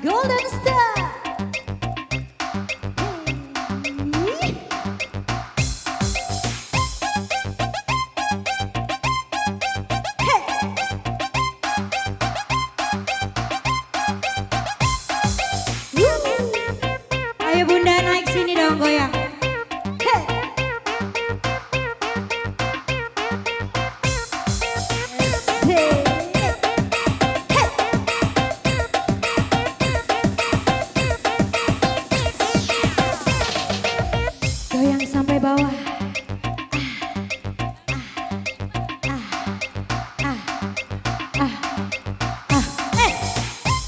Golden Star. Ayo Bunda naik sini dong goyang. Goyang sampai bawah.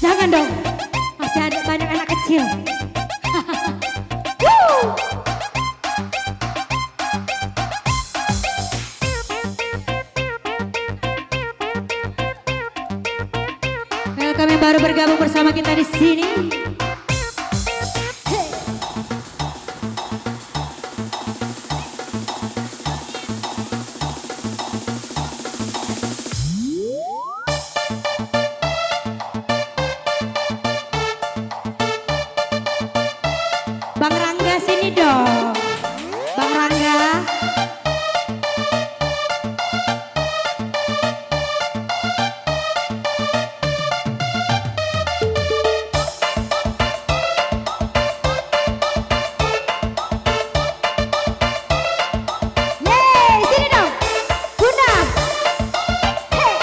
Jangan dong, masih ada banyak anak kecil. Welcome yang baru bergabung bersama kita di sini. Bang Rangga sini dong. Bang Rangga. Yeay, sini dong. Bunda. Hey.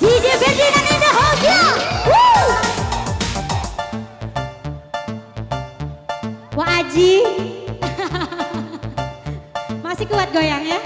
DJ Ferdinand in the house ya. Woo! Wah Aji. Masih kuat goyangnya?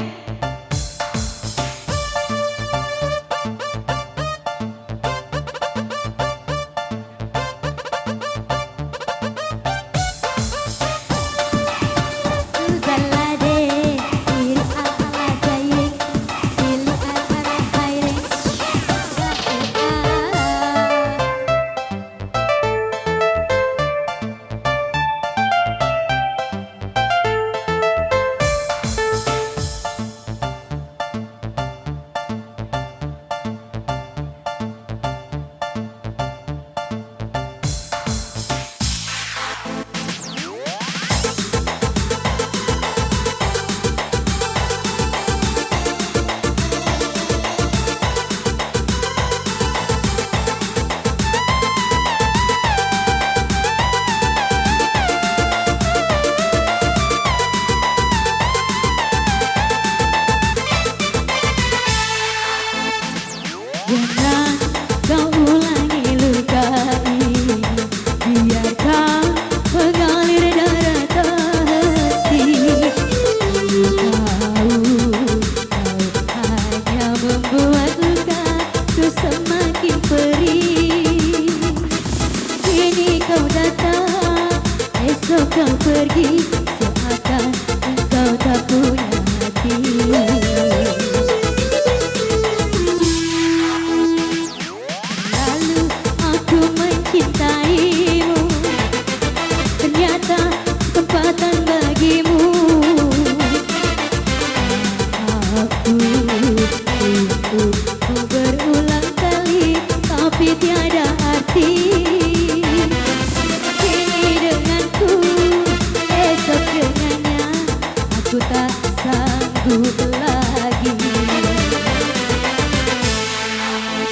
ku tak sanggup lagi.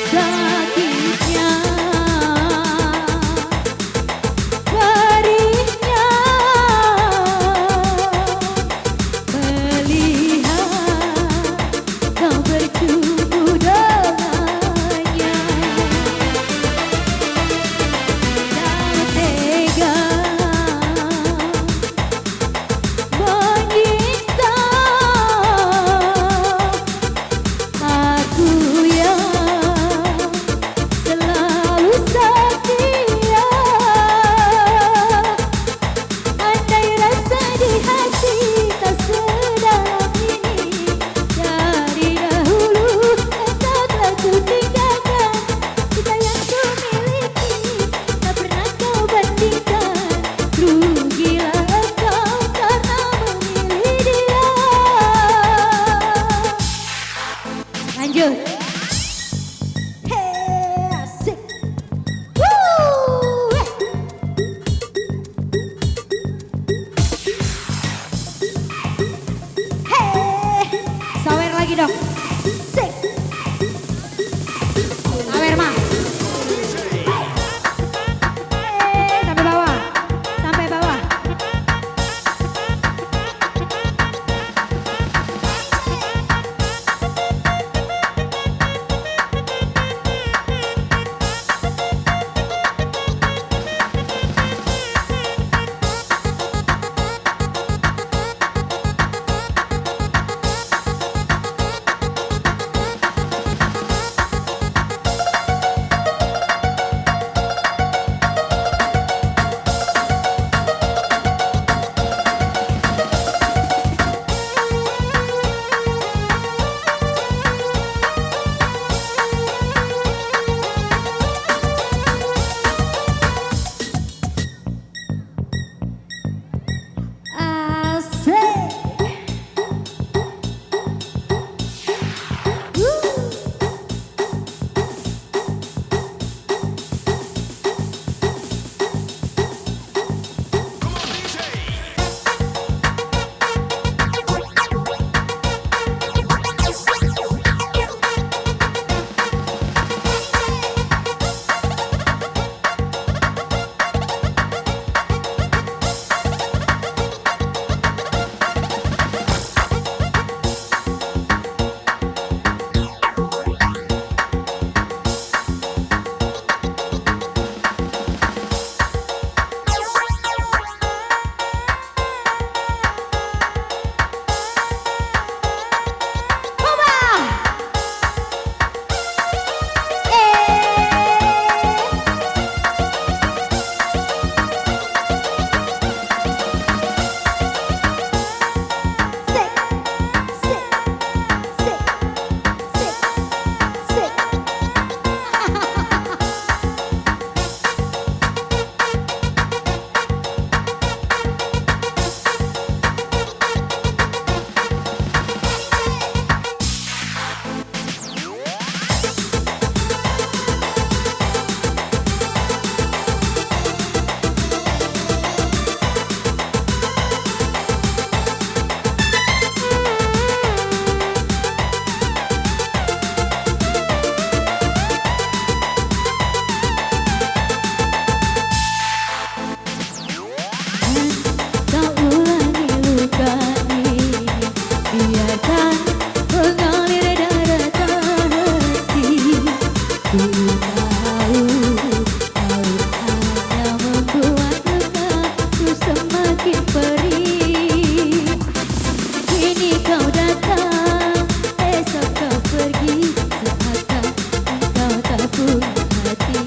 Sakitnya, perihnya, melihat kau bercumbu dengannya. Tak tega menyiksa aku yang selalu setia. Andai rasa di hati tak sedalam ini, dari dahulu entahlah ku tinggalkan. Cinta yang ku miliki tak pernah kau bandingkan. Rugilah engkau karena memilih dia. Lanjut. Hey, asik. Woo, eh. Hey, sawer lagi dong. Sik. Sawer mah. Sampai bawah. Sampai bawah. Asik. Tak ulangi luka ini, biarkan mengalir darah hati. Ku tahu hanya membuat lukaku semakin perih. Kini kau datang, esok kau pergi, seakan engkau tak punya hati.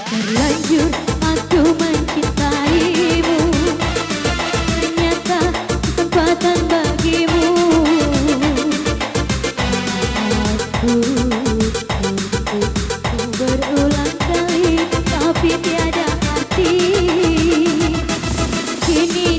Terlanjur aku mencintaimu, ternyata kesempatan bagimu. Aku berulang kali, tapi tiada arti. Kini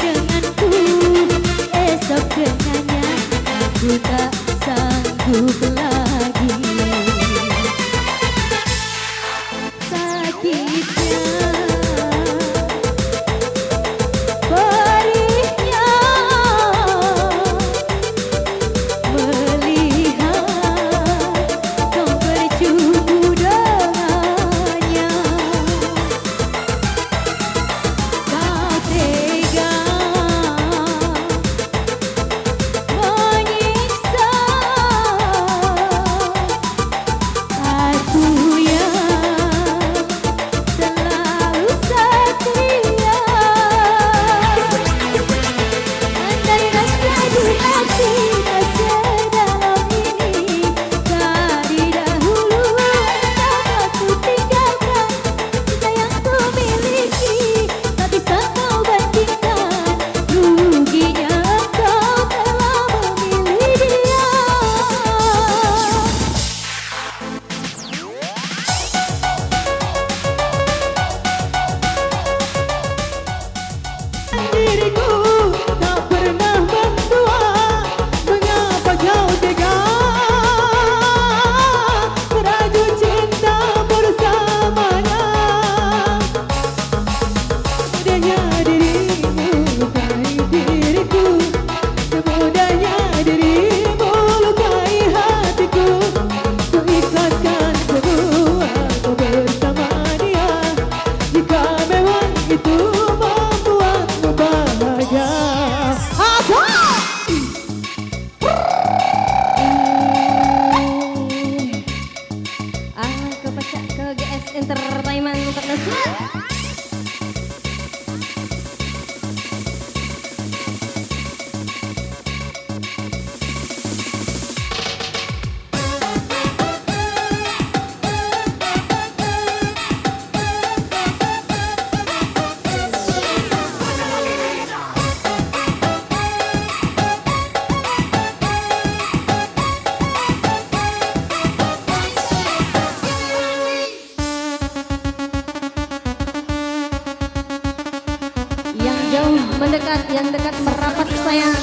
jauh mendekat, yang dekat merapat sayang.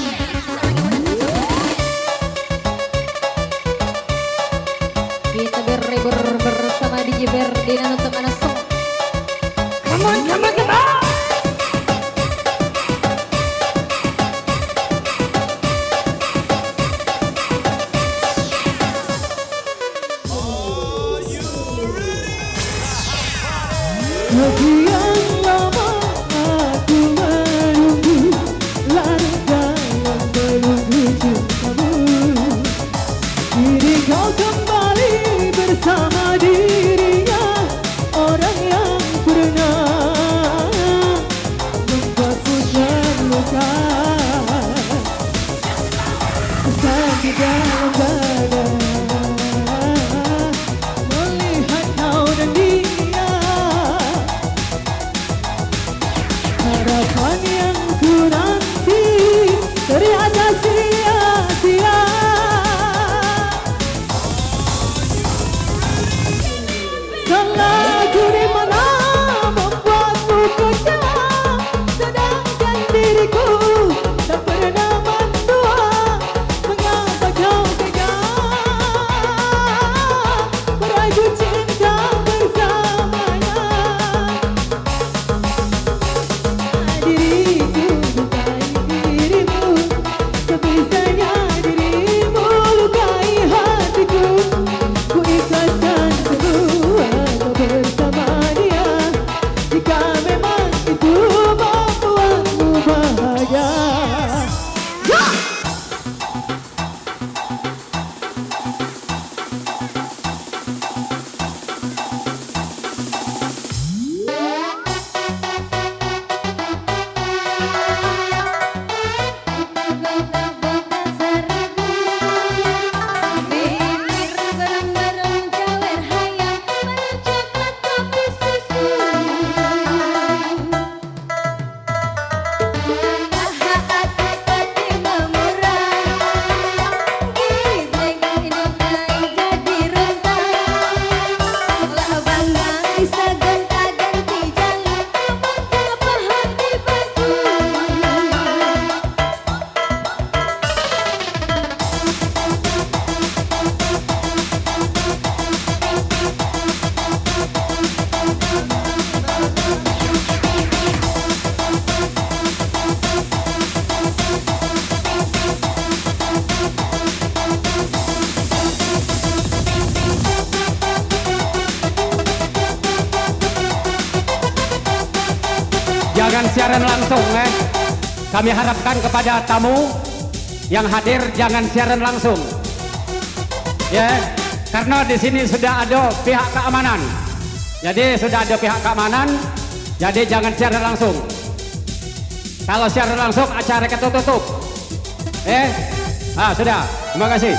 Kita berlibur bersama DJ Ferdinand untuk anak semua. Come on, come on, come on. Sekian lama aku menunggu, larga yang menunggu cintamu. Kini kau kembali bersama dirinya, orang yang pernah membuatku terluka. Sakit dalam dada melihat kau dan dia. Harapan yang ku nanti ternyata sia-sia. Salahku di mana membuatmu kecewa, sedangkan diriku tak pernah mendua. Mengapa kau tega merayu cinta bersamanya? Diriku lukai dirimu, sebisanya dirimu lukai hatiku. Ku ikhlaskan semua kau bersama dia, jika memang itu membuatmu bahagia. Jangan siaran langsung Kami harapkan kepada tamu yang hadir jangan siaran langsung. Ya, karena di sini sudah ada pihak keamanan. Jadi sudah ada pihak keamanan, jadi jangan siaran langsung. Kalau siaran langsung acara kita tutup. Sudah. Terima kasih.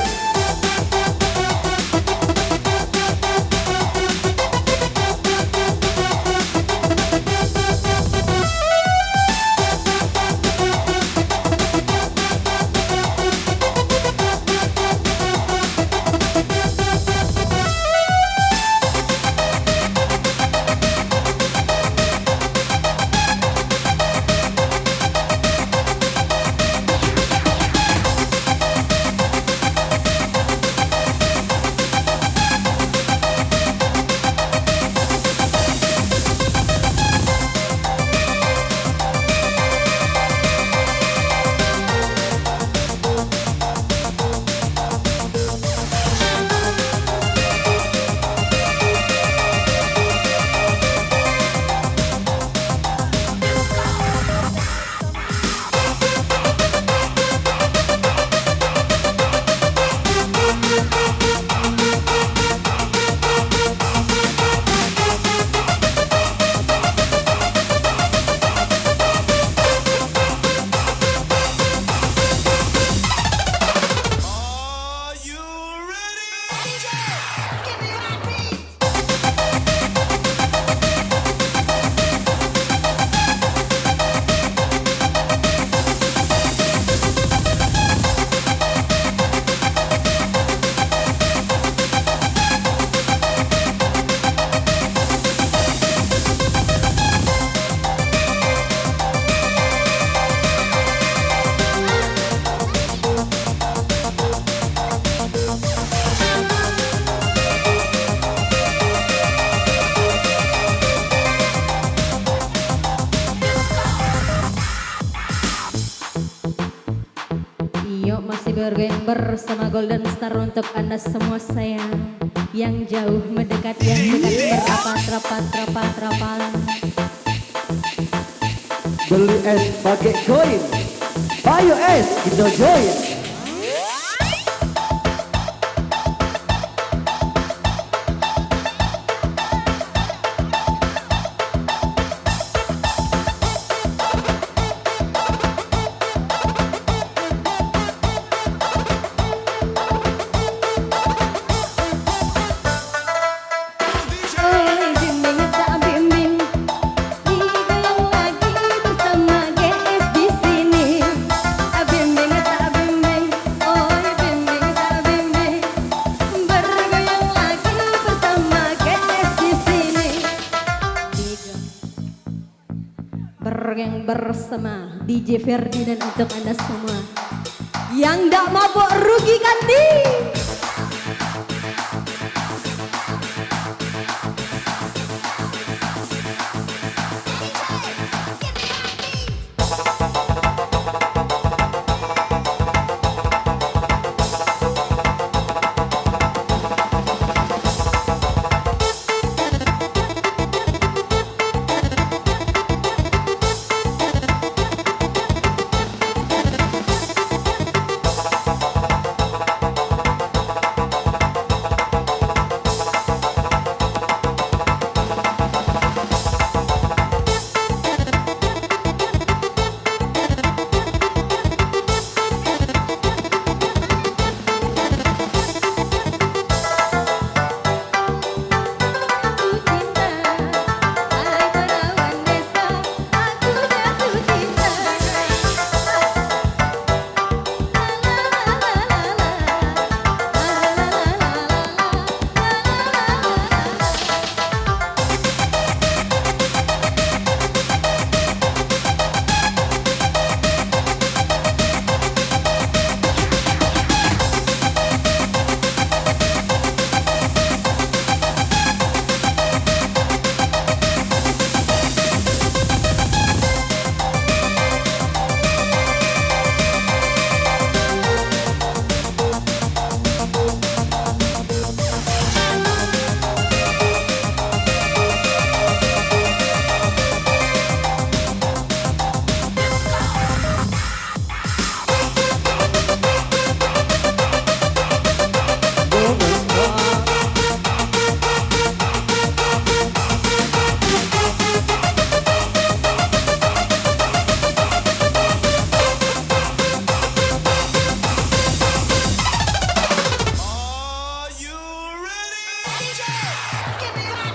bergoyang bersama Golden Star untuk Anda semua sayang. Yang jauh mendekat, yang dekat berapat. Beli es pakai koin, Bayo es kita join. Bergoyang bersama DJ Ferdinand untuk Anda semua yang tidak mabuk rugi ganti.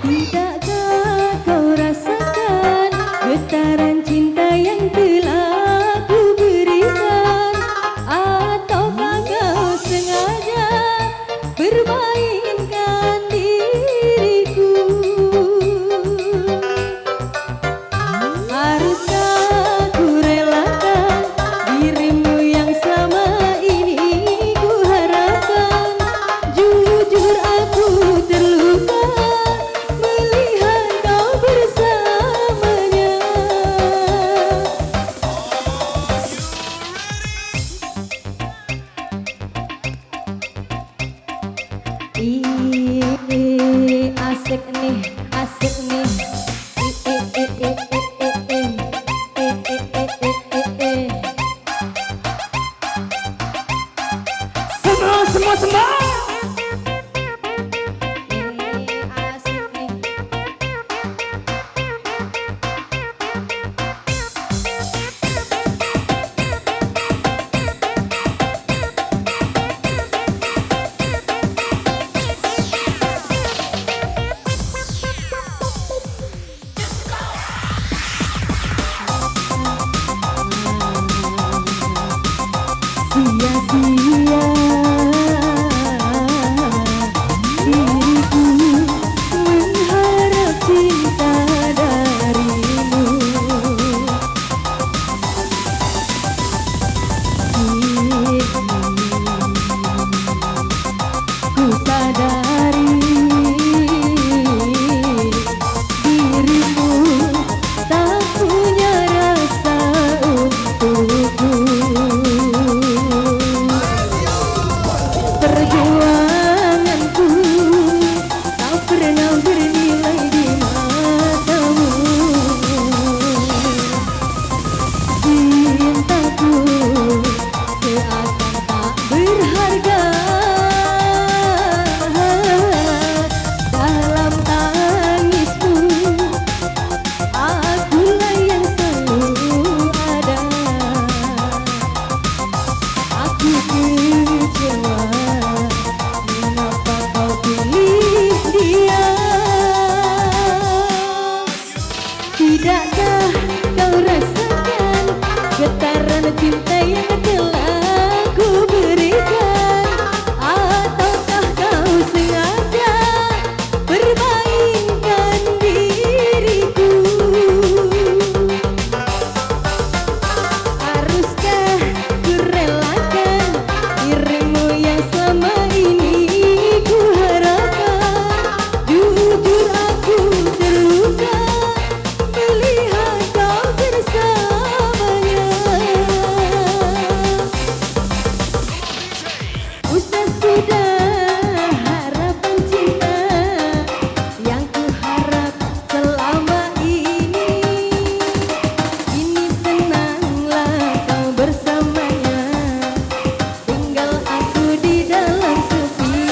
Tidakkah kau rasakan getaran cinta yang telah ku berikan? Ataukah kau sengaja permainkan diriku? Haruskah ku relakan dirimu yang selama ini ku harapkan? Jujur aku terluka melihat kau bersamanya. Asik nih, asik nih. Semua. Asik nih. Sia-sia dengan cinta yang telah ku berikan? Ataukah kau sengaja bermainkan diriku? Haruskah ku relakan dirimu yang selama ini ku harapkan? Jujur aku terluka melihat kau bersamanya. Usah sudah harapan cinta yang ku harap selama ini. Kini senanglah kau bersamanya, tinggal aku di dalam sepi.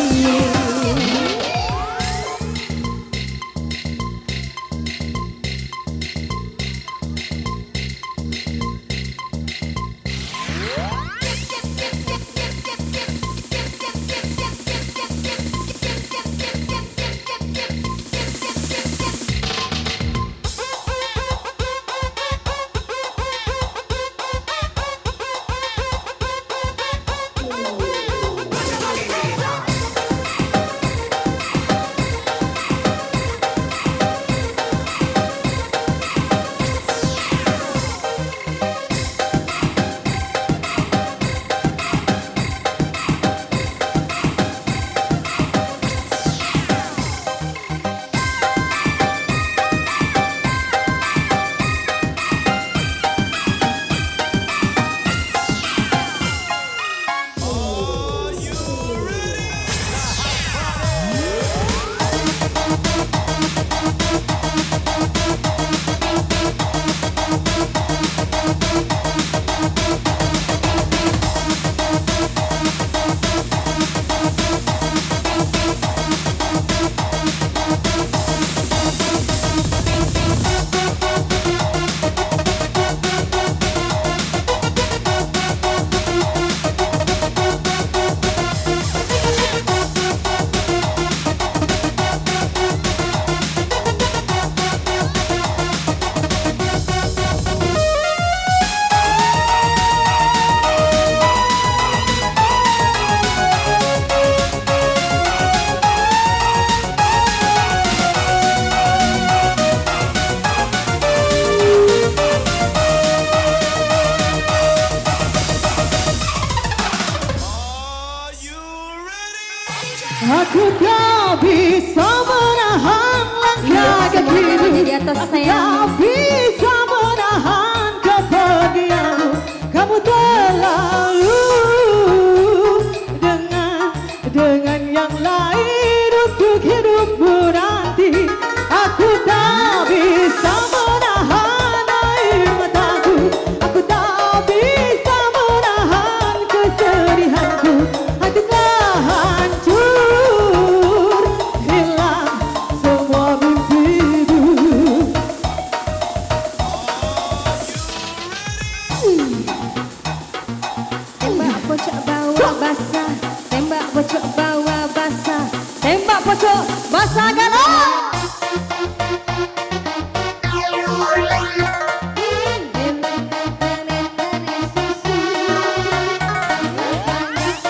Aku tak bisa menahan langkah kakimu. Di atas Aku sayang. tak bisa menahan kepergianmu. Kamu terlalu dengan yang lain untuk hidupmu nanti. Aku tak bisa menahan air mataku. Aku tak bisa menahan kesedihanku. Hati telah hancur, hilang semua mimpiku. Tembak pocok bawa basah, tembak pocok bawa basah, tembak pocok basah galau.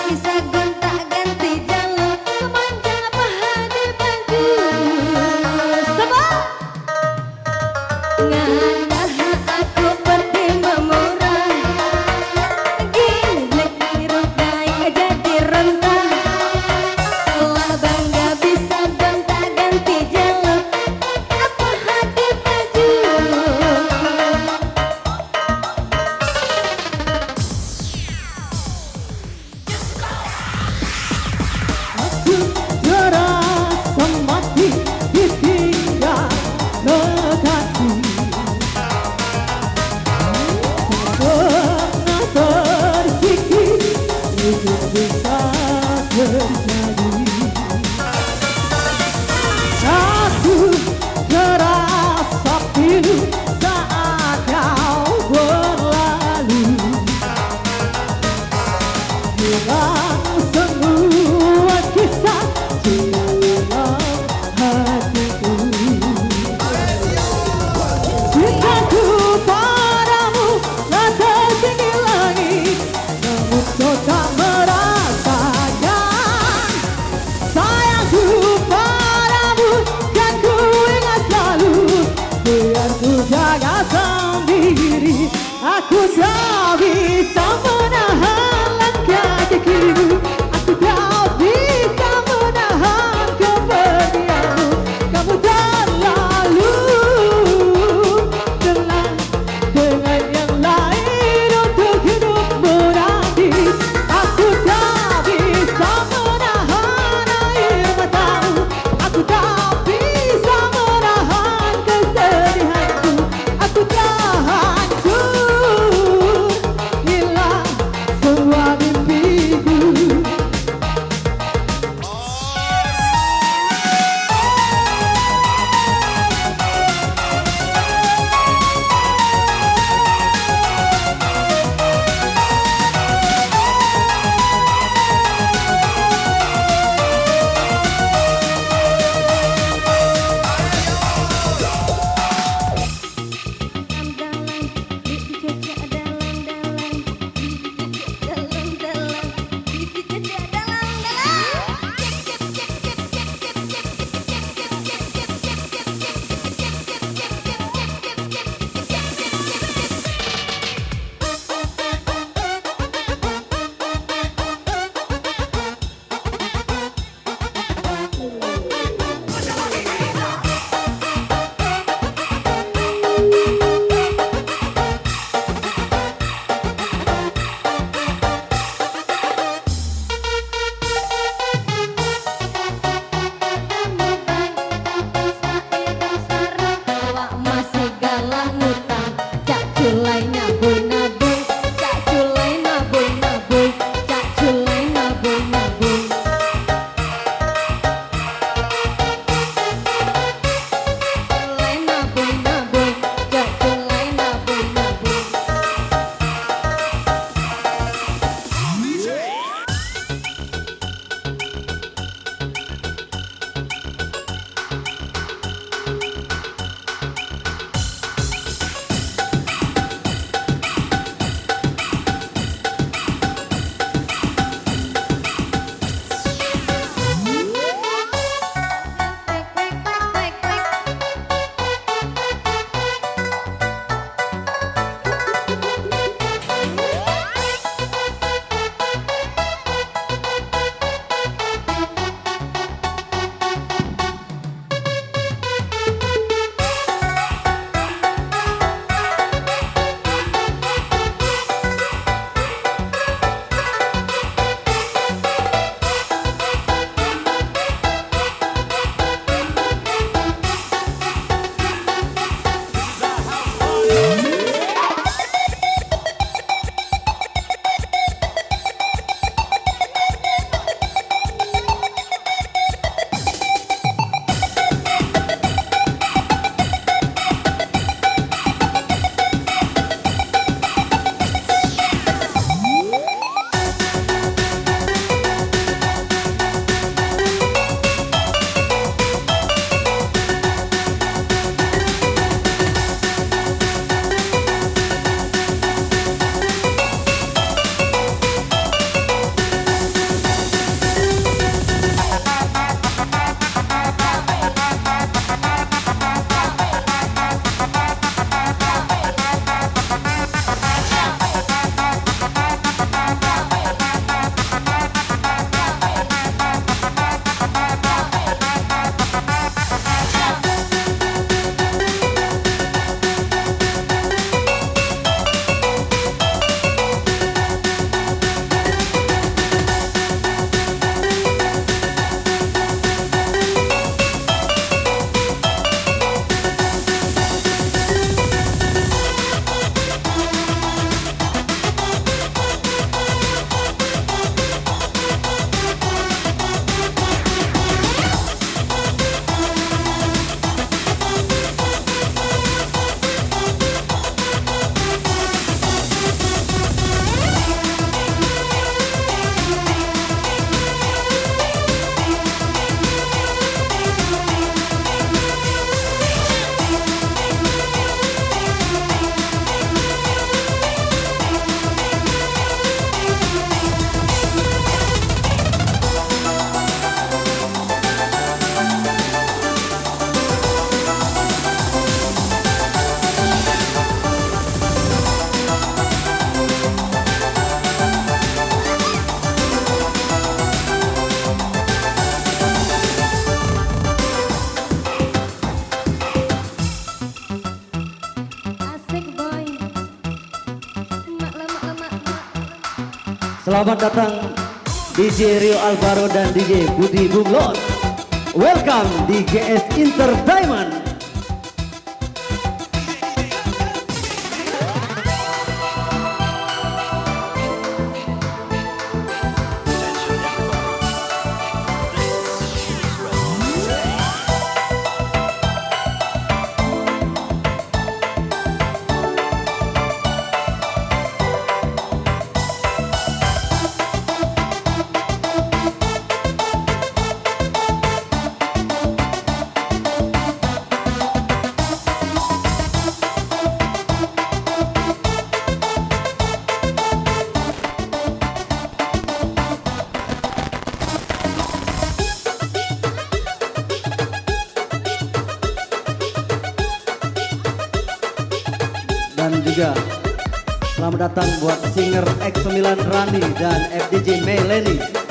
Bisa gonta-ganti jalan sepanjang pahadipanku. Sebab ngadah aku berterima murah, gilek dirudai jadi rentah. Telah bangga bisa gonta-ganti jalan apa hati baju. Aku terasa mati ditinggal lekatku. Tak pernah berpikir itu bisa terjadi. Aku terasa pilu saat kau berlalu. Hilang semua kisah cinta dalam hatiku. Cintaku padamu tak tertinggilah Selamat datang DJ Rio Alvaro dan DJ Budi Bunglon. Welcome di GS Entertainment. Dan juga selamat datang buat singer X9 Rani dan FDJ Meleni.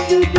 duduk